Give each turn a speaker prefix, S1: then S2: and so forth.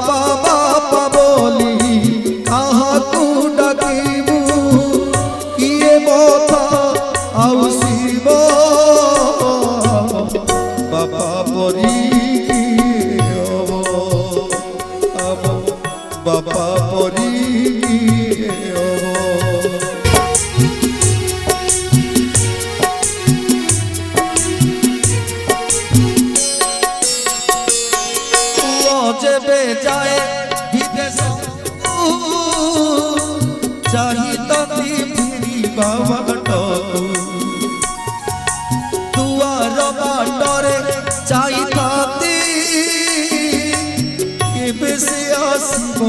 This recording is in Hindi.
S1: बापा बापा बोली काहाकू डाकिबू किए बथा आउसिब बापा परी बापा परी जेबे जाए विदेश चाहिए फिरी बाबाट दुआर बाटरे चाहिए से आसब